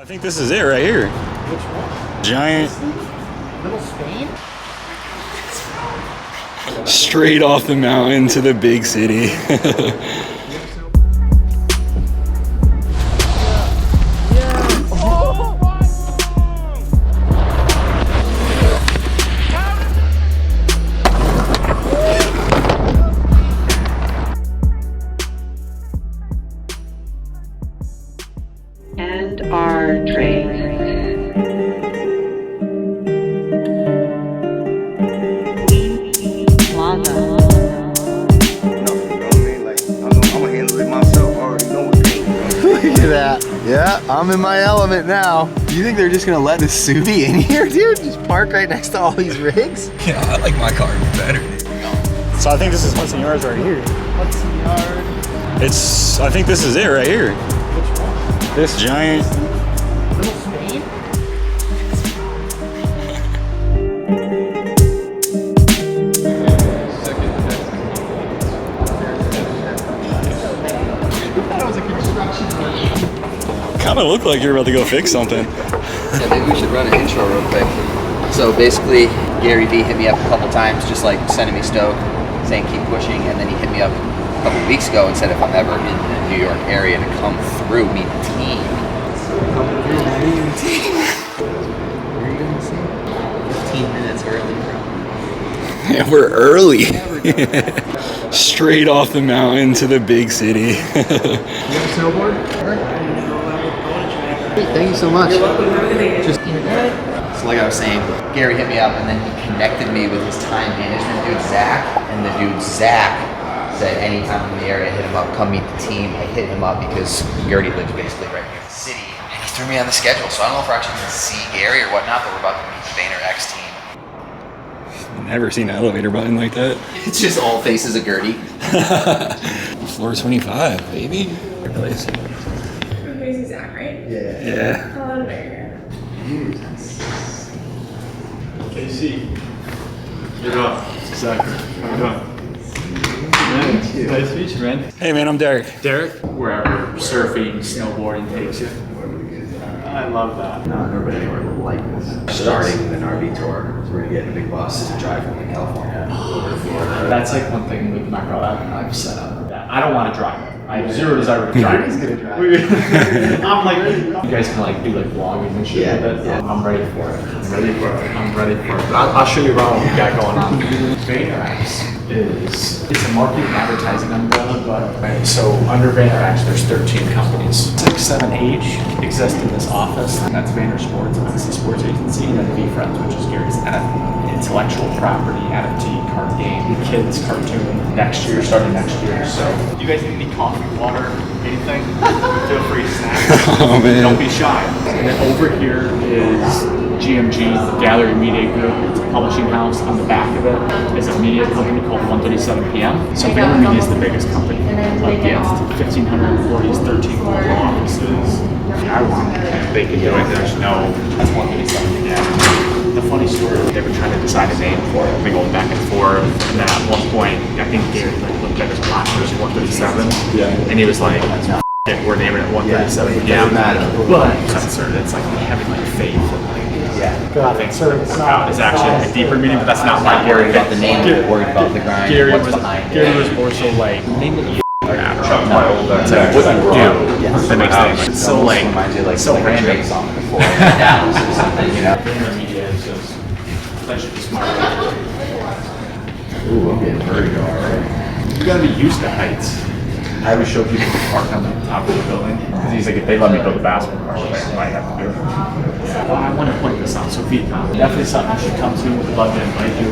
I think this is it right here. Which one? Giant. Little Spain? Straight off the mountain to the big city. And our train. Look at that. Yeah, I'm in my element now. You think they're just gonna let the Subi in here, dude? Just park right next to all these rigs? Yeah, I like my car better. So I think this is Hudson Yards right here. Hudson Yard. I think this is it right here. Which one? This giant. Little Spain? Kind of look like you're about to go fix something. Yeah, maybe we should run an intro real quick. So basically, Gary V hit me up a couple times, just like sending me stoke, saying keep pushing, and then he hit me up a couple weeks ago and said if I'm ever in the New York area to come through, meet the team. Where are you gonna see? 15 minutes early, bro. Yeah, we're early. Straight off the mountain to the big city. You have a snowboard? Thank you so much. So like I was saying, Gary hit me up and then he connected me with his time management dude, Zach, and the dude, Zach, said anytime I'm in the area, hit him up, come meet the team. I hit him up because he already lives basically right near the city. And he threw me on the schedule, so I don't know if we're actually going to see Gary or whatnot, but we're about to meet the VaynerX team. Never seen an elevator button like that. It's just all faces of Gertie. Floor 25, baby. Good place. Crazy Zach, right? Yeah. Hello, Vayner. Casey, you're up. Zach, how you doing? Nice to meet you, man. Hey man, I'm Derek. Derek, wherever surfing, snowboarding takes you. I love that. Not never been anywhere like this. Starting an RV tour, so we're gonna get in a big bus to drive from California over to Florida. That's like one thing with my girl I've set up. I don't want to drive. I have zero desire to drive. He's gonna drive. I'm like, you guys can like do like vlogging and shit Yeah, with it. yeah. I'm ready for it. I'm ready for it. I'll show you around what we got going on. VaynerX it's a marketing and advertising umbrella, but so under VaynerX there's 13 companies. 6, 7, 8 exist in this office. That's Vayner Sports, and that's the sports agency, and then VeeFriends, which is Gary's intellectual property, NFT, card game, kids cartoon. Starting next year. So you guys need any coffee, water, anything? Feel free to snack. Oh man. Don't be shy. And then over here is GMG, Gallery Media Group. It's a publishing house. On the back of it is a media company called 1:37 p.m. So VaynerMedia is the biggest company. Like, yeah, it's 1,500 employees, 13 global offices. I want they can do it. There's no. That's 1:37 p.m. The funny story, they were trying to decide a name for it. They going back and forth, and then at one point, I think Gary like looked at his watch, it was 1:37, and he was like, we're naming it 1:37 p.m. But censored. It's like having like faith and like things work out. It's actually a deeper meaning, but that's not why Gary About the name, worried about the grind, Gary what's was behind it. Gary was more so like name it. It's like what you do that makes things. It's so like so handmade song before Dallas or something, you know. VaynerMedia is just that should be smart. Ooh, I'm getting vertigo already. You gotta be used to heights. I always show people to park on the top of the building because he's like, if they let me build a basketball court, I might have to do it. Well, I want to point this out. So VeeCon, definitely something you should come to. Would love to invite you.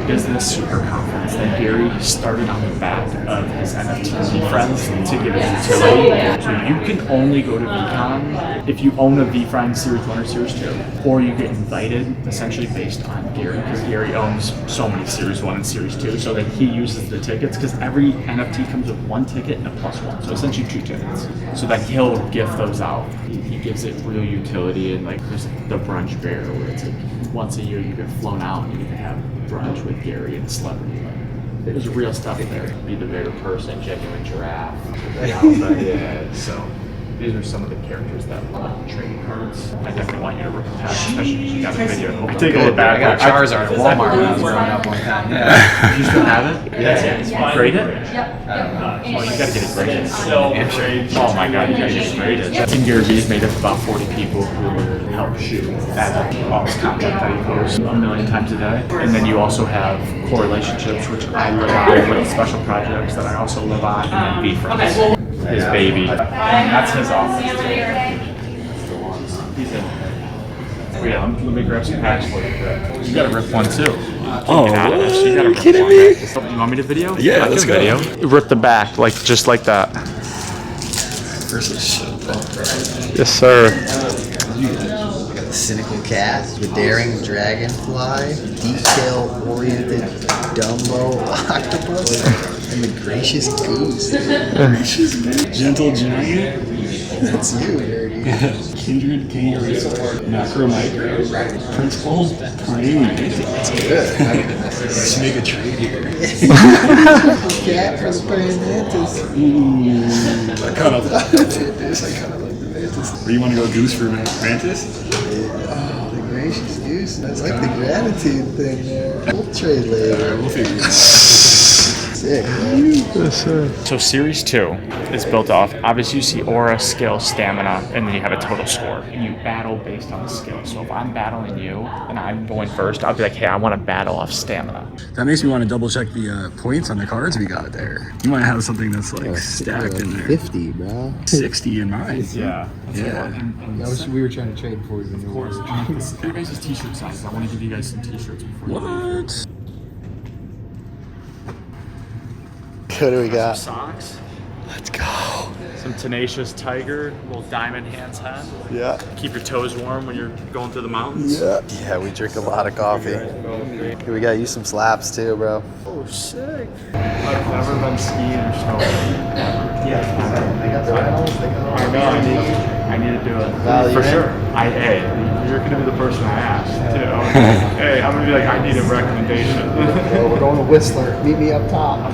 Business Super Conference that Gary started on the back of his NFT VeeFriends to give it utility. So you can only go to VeeCon if you own a VeeFriends Series 1 or Series 2, or you get invited essentially based on Gary, because Gary owns so many Series 1 and Series 2, so that he uses the tickets, because every NFT comes with one ticket and a +1, so essentially 2 tickets. So that he'll gift those out. He gives it real utility, and like there's the brunch bear where it's like once a year you get flown out and you can have brunch with Gary and a celebrity. There's real stuff there. Be the bigger person, genuine giraffe. Yeah, so These are some of the characters that love trading cards. I definitely want you to rip them out, especially because you got a video. Take a look back. I got Charizard at Walmart when I was growing up one time. You still have it? Yeah. Grade it? Oh, you gotta get it graded. Oh my god, you gotta get it graded. Team Gary V's made up about 40 people who help shoot all this content that he posts a million times a day. And then you also have core relationships, which I live on, with special projects that I also live on, and then VeeFriends. His baby. And that's his office. He's in. Oh, yeah, let me grab some packs for you. You gotta rip one too. Oh, you gotta rip kidding one. me? You want me to video? Yeah, I let's can go. video. Rip the back, like just like that. This is so bad. Yes, sir. Cynical cat, the daring dragonfly, detail-oriented Dumbo octopus, and the gracious goose. Gentle giant. That's you, Nerdy. Kindred kangaroo. Macro micro. Principal. Praying mantis. That's good. Let's make a trade here. Cat for the praying mantis. I kind of like the mantis. The mantis. Where you want to go, goose for mantis? Oh, the gracious goose. That's like the gratitude thing there. We'll trade later. We'll figure it out. Sick, man. So series 2 is built off, obviously you see aura, skill, stamina, and then you have a total score. And you battle based on the skill. So if I'm battling you and I'm going first, I'll be like, hey, I want to battle off stamina. That makes me want to double check the points on the cards we got there. You might have something that's like stacked in there. 50, bro. 60 in mine. Yeah. Yeah. We were trying to trade before we even knew. Of course. For your guys' t-shirt sizes, I want to give you guys some t-shirts before you leave. What? What do we got? Socks, Let's go. some tenacious tiger, little diamond hands hat. Yeah. Keep your toes warm when you're going through the mountains. Yeah, we drink a lot of coffee. Here, we got you some slaps too, bro. Oh, sick. I've never been skiing or snowboarding. Yeah. They got the rentals. I know. I need to do it. Value For in. sure. You're going to be the person I asked, too. Hey, I'm going to be like, I need a recommendation. Well, we're going to Whistler. Meet me up top.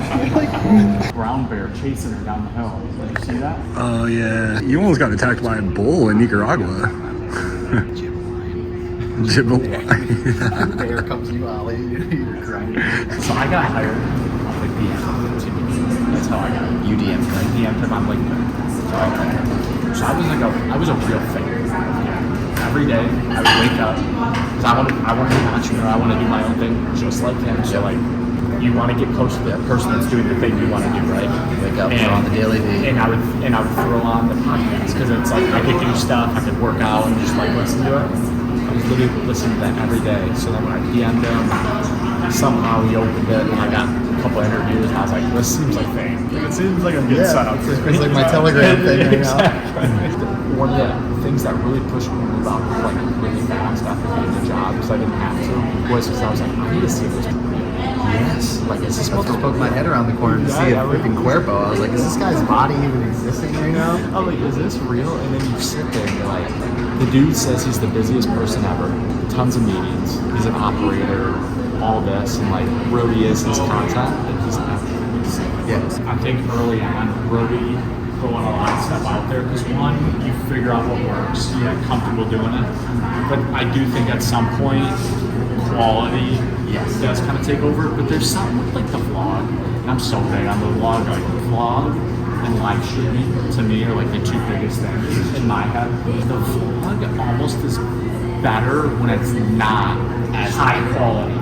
Brown bear chasing her down the hill. Did you see that? Oh, yeah. You almost got attacked by a bull in Nicaragua. Gibble. Bear comes you out. You're crying. So I got hired on like DM. That's how I got it. You DM'd me. I DM'd him on LinkedIn. So I was a real fan. Every day I would wake up because I want to be an entrepreneur. I want to do my own thing just like him. So like you want to get close to the person that's doing the thing you want to do, right? Wake up, throw on the daily V. And I would throw on the podcast because it's like I could do stuff, I could work out and just like listen to it. I was literally listening to that every day. So then when I DM'd him, somehow he opened it and I got a couple interviews and I was like, this seems like fame. It seems like I'm getting set up. It's like my Telegram thing right Exactly. One of the things that really pushed me about like really fast after getting the job because I didn't have to was because I was like, I need to see if this real. Yes. Like, is this I was poking my head around the corner to see a freaking cuerpo. I was like, is this guy's body even existing right now? I'm like, is this real? And then you sit there and you're like, the dude says he's the busiest person ever. Tons of meetings. He's an operator. All this and like really is his content and he's absolutely sick. Yes. I think early on really throwing a lot of stuff out there because one, you figure out what works, you get comfortable doing it. But I do think at some point quality does kind of take over. But there's something with like the vlog, and I'm so big on the vlog, like vlog and live streaming to me are like the two biggest things in my head. The vlog almost is better when it's not as high quality.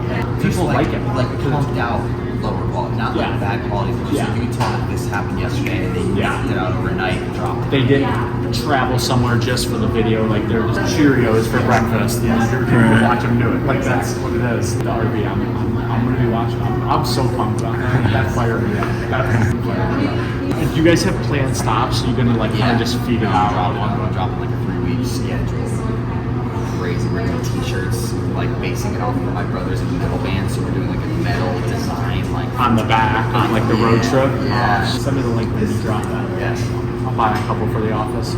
People like it. Like pumped out lower quality, not like bad quality, but just you can tell that this happened yesterday and they knocked it out overnight and dropped it. They didn't travel somewhere just for the video, like they're just Cheerios for breakfast. Yeah, you're gonna watch them do it. Like that's what it is. The RV, I'm gonna be watching. I'm so pumped about that. That fired me up. Do you guys have planned stops? You're gonna like kind of just feed it out? I'm going to drop in like a 3-week schedule. Crazy. We're doing t-shirts, like basing it off of my brother's metal band, so we're doing like a metal design, like On the back, on like the road trip? Yeah. Send me the link when you drop that. Yes. I'll buy a couple for the office.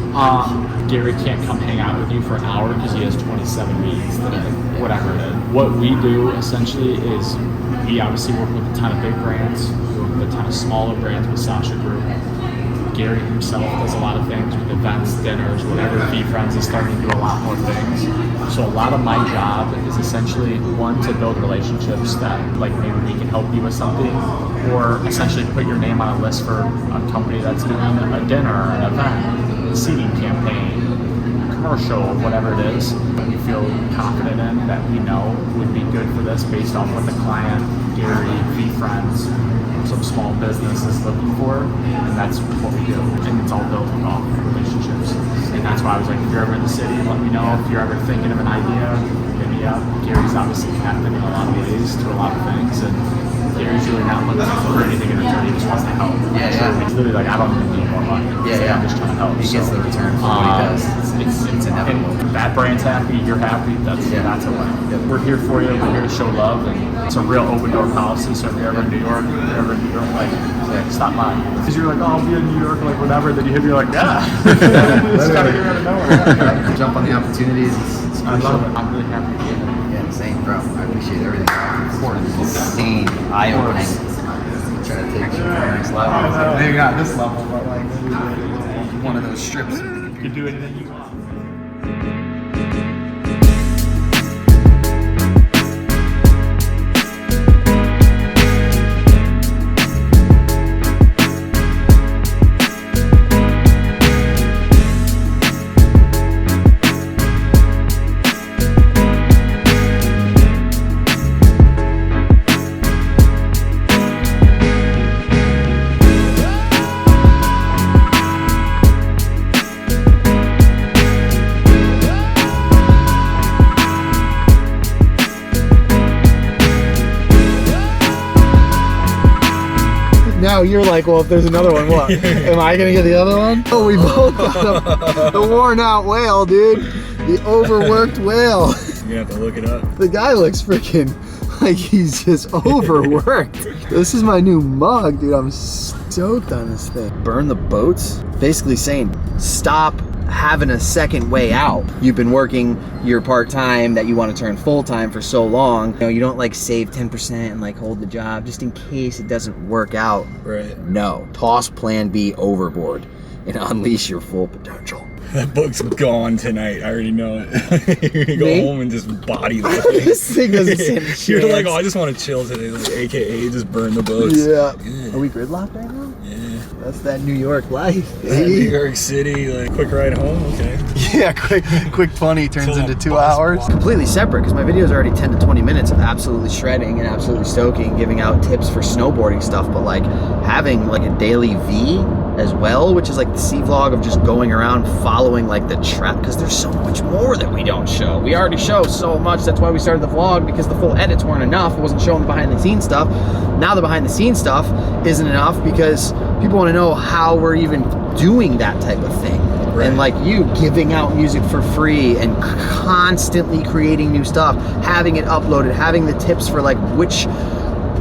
Gary can't come hang out with you for an hour because he has 27 meetings today, whatever it is. What we do essentially is we obviously work with a ton of big brands, we work with a ton of smaller brands with Sasha Group. Gary himself does a lot of things with events, dinners, whatever. VeeFriends is starting to do a lot more things. So a lot of my job is essentially, one, to build relationships that like maybe we can help you with something, or essentially put your name on a list for a company that's doing a dinner, an event, a seating campaign, commercial, whatever it is that we feel confident in, that we know would be good for this based off what the client, Gary, VeeFriends, some small business is looking for, and that's what we do. And it's all built off relationships. And that's why I was like, if you're ever in the city, let me know. If you're ever thinking of an idea, hit me up. Gary's obviously connected in a lot of ways to a lot of things, and Gary's really not looking for anything in return. He just wants to help. He's literally like, I don't even need more money. I'm just trying to help. He gets the return for what he does. It's inevitable. And that brand's happy, you're happy, that's a win. We're here for you, we're here to show love, and it's a real open door policy, so if you're ever in New York, like, stop by. Because you're like, oh, I'll be in New York, like, whatever, then you hit me like, yeah. It's kind of here out of nowhere. Jump on the opportunities. I love it. I'm really happy to be here. Yeah, same, bro. I appreciate everything. It's insane, eye-opening. Trying to take it to the next level. Maybe not this level, but like one of those strips. You can do anything you want. Now you're like, well, if there's another one, what? Am I gonna get the other one? Oh, we both got the worn out whale, dude. The overworked whale. You're gonna have to look it up. The guy looks freaking like he's just overworked. This is my new mug, dude. I'm stoked on this thing. Burn the boats? Basically saying, stop having a second way out. You've been working your part-time that you want to turn full-time for so long. You know, you don't like save 10% and like hold the job just in case it doesn't work out. Right. No, toss plan B overboard and unleash your full potential. That book's gone tonight. I already know it. You're gonna go Me? home and just body the thing. This thing doesn't stand a You're like, chance. oh, I just want to chill today, like, AKA just burn the boats. Yeah. Are we gridlocked right now? Yeah. That's that New York life. New York City, like, quick ride home, okay. Yeah, quick funny turns Till into that 2 bus hours. walks. Completely separate, because my videos are already 10 to 20 minutes of absolutely shredding and absolutely stoking, giving out tips for snowboarding stuff, but like having like a daily V as well, which is like the C vlog of just going around following like the track, because there's so much more that we don't show. We already show so much. That's why we started the vlog, because the full edits weren't enough. It wasn't showing the behind the scenes stuff. Now the behind the scenes stuff isn't enough because people want to know how we're even doing that type of thing. Right. And like you giving out music for free and constantly creating new stuff, having it uploaded, having the tips for like which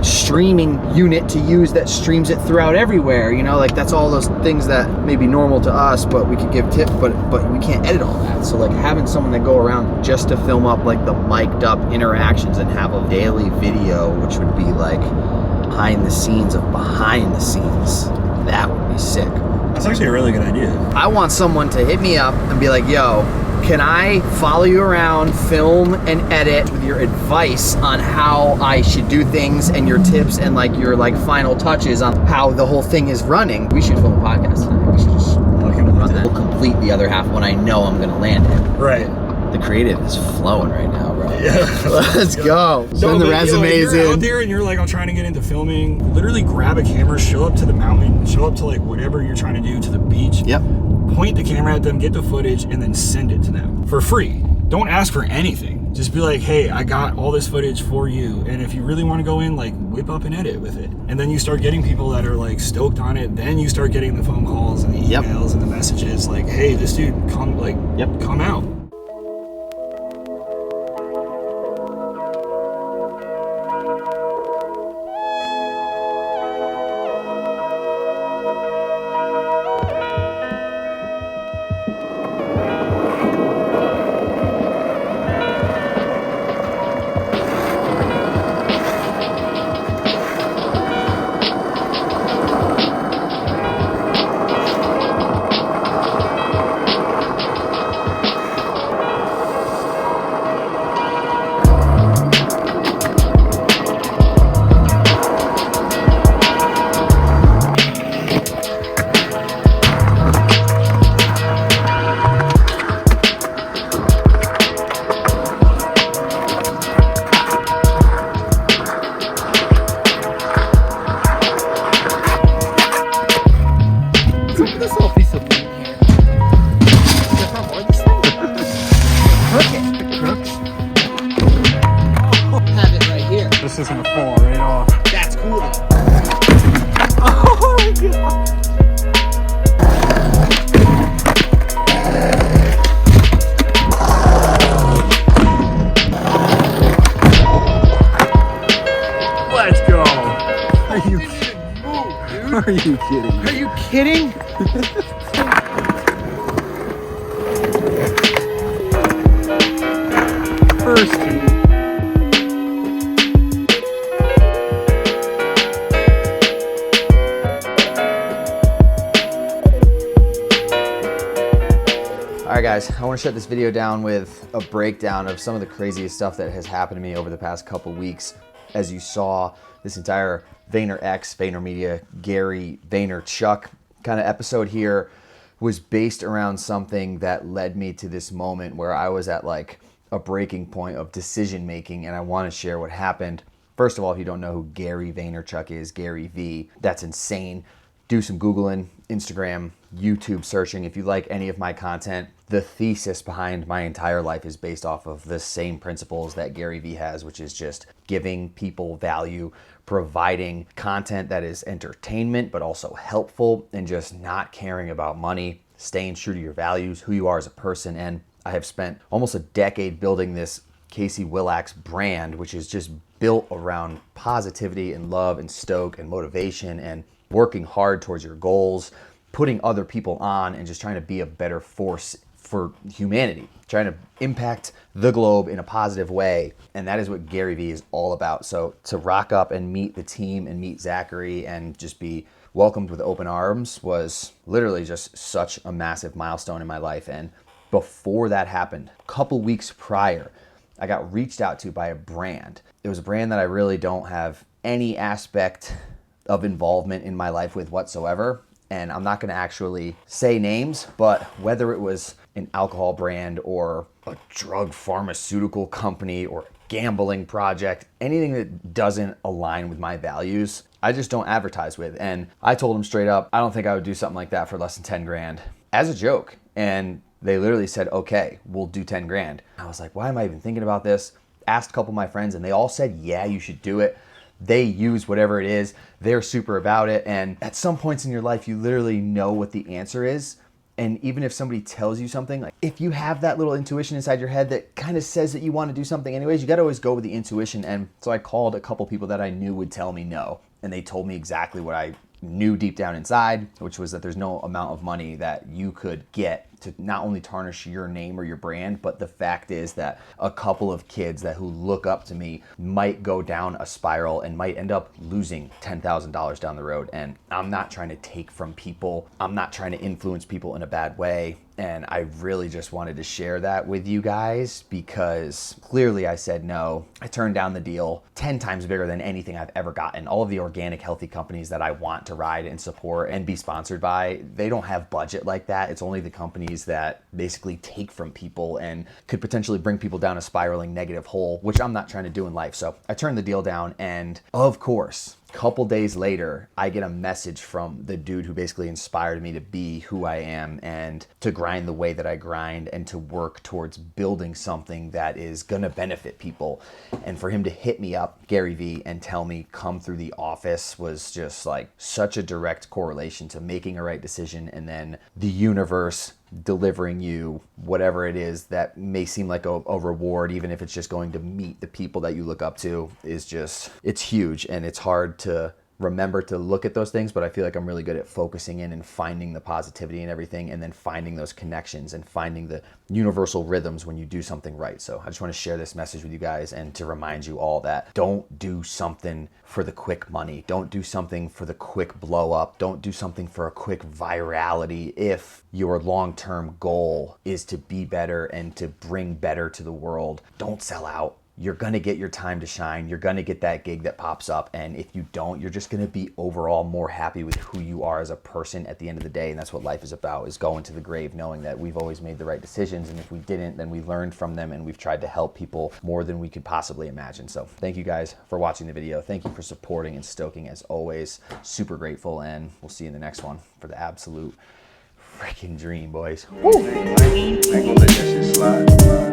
streaming unit to use that streams it throughout everywhere, you know, like that's all those things that may be normal to us, but we could give tips, but we can't edit all that. So like having someone that go around just to film up like the mic'd up interactions and have a daily video, which would be like behind the scenes of behind the scenes, that would be sick. That's actually a really good idea. I want someone to hit me up and be like, yo, can I follow you around, film and edit with your advice on how I should do things and your tips and like your like final touches on how the whole thing is running? We should film a podcast tonight. We should just run that. We'll complete the other half when I know I'm gonna land it. Right. The creative is flowing right now, bro. Yeah. Let's go. Send the but, resumes you're out in. there and you're like, I'm trying to get into filming. Literally grab a camera, show up to the mountain, show up to like whatever you're trying to do, to the beach. Yep. Point the camera at them, get the footage, and then send it to them for free. Don't ask for anything. Just be like, hey, I got all this footage for you. And if you really want to go in, like whip up an edit with it. And then you start getting people that are like stoked on it. Then you start getting the phone calls and the emails and the messages like, hey, this dude come out. Are you kidding? Are you kidding? First tee. All right, guys, I want to shut this video down with a breakdown of some of the craziest stuff that has happened to me over the past couple weeks. As you saw, this entire VaynerX, VaynerMedia, Gary Vaynerchuk kind of episode here was based around something that led me to this moment where I was at like a breaking point of decision making, and I want to share what happened. First of all, if you don't know who Gary Vaynerchuk is, Gary V, that's insane. Do some Googling, Instagram, YouTube searching. If you like any of my content, the thesis behind my entire life is based off of the same principles that Gary V has, which is just giving people value, providing content that is entertainment, but also helpful, and just not caring about money, staying true to your values, who you are as a person. And I have spent almost a decade building this Casey-Willax brand, which is just built around positivity and love and stoke and motivation and working hard towards your goals, putting other people on, and just trying to be a better force for humanity, trying to impact the globe in a positive way. And that is what Gary V is all about. So to rock up and meet the team and meet Zachary and just be welcomed with open arms was literally just such a massive milestone in my life. And before that happened, a couple weeks prior, I got reached out to by a brand. It was a brand that I really don't have any aspect of involvement in my life with whatsoever. And I'm not gonna actually say names, but whether it was an alcohol brand or a drug pharmaceutical company or gambling project, anything that doesn't align with my values, I just don't advertise with. And I told them straight up, I don't think I would do something like that for less than 10 grand as a joke. And they literally said, okay, we'll do 10 grand. I was like, why am I even thinking about this? Asked a couple of my friends and they all said, yeah, you should do it. They use whatever it is. They're super about it. And at some points in your life, you literally know what the answer is. And even if somebody tells you something, like if you have that little intuition inside your head that kind of says that you want to do something anyways, you got to always go with the intuition. And so I called a couple people that I knew would tell me no. And they told me exactly what I knew deep down inside, which was that there's no amount of money that you could get to not only tarnish your name or your brand, but the fact is that a couple of kids who look up to me might go down a spiral and might end up losing $10,000 down the road. And I'm not trying to take from people. I'm not trying to influence people in a bad way. And I really just wanted to share that with you guys because clearly I said no. I turned down the deal 10 times bigger than anything I've ever gotten. All of the organic, healthy companies that I want to ride and support and be sponsored by, they don't have budget like that. It's only the companies that basically take from people and could potentially bring people down a spiraling negative hole, which I'm not trying to do in life. So I turned the deal down, and of course, couple days later, I get a message from the dude who basically inspired me to be who I am and to grind the way that I grind and to work towards building something that is gonna benefit people. And for him to hit me up, Gary V, and tell me come through the office was just like such a direct correlation to making a right decision and then the universe delivering you whatever it is that may seem like a reward, even if it's just going to meet the people that you look up to, is just, it's huge. And it's hard to remember to look at those things, but I feel like I'm really good at focusing in and finding the positivity and everything, and then finding those connections and finding the universal rhythms when you do something right. So I just want to share this message with you guys and to remind you all that don't do something for the quick money. Don't do something for the quick blow up. Don't do something for a quick virality if your long-term goal is to be better and to bring better to the world. Don't sell out. You're gonna get your time to shine. You're gonna get that gig that pops up. And if you don't, you're just gonna be overall more happy with who you are as a person at the end of the day. And that's what life is about, is going to the grave knowing that we've always made the right decisions. And if we didn't, then we learned from them and we've tried to help people more than we could possibly imagine. So thank you guys for watching the video. Thank you for supporting and stoking as always. Super grateful, and we'll see you in the next one for the absolute freaking dream, boys. Woo! I ain't gonna let that shit slide.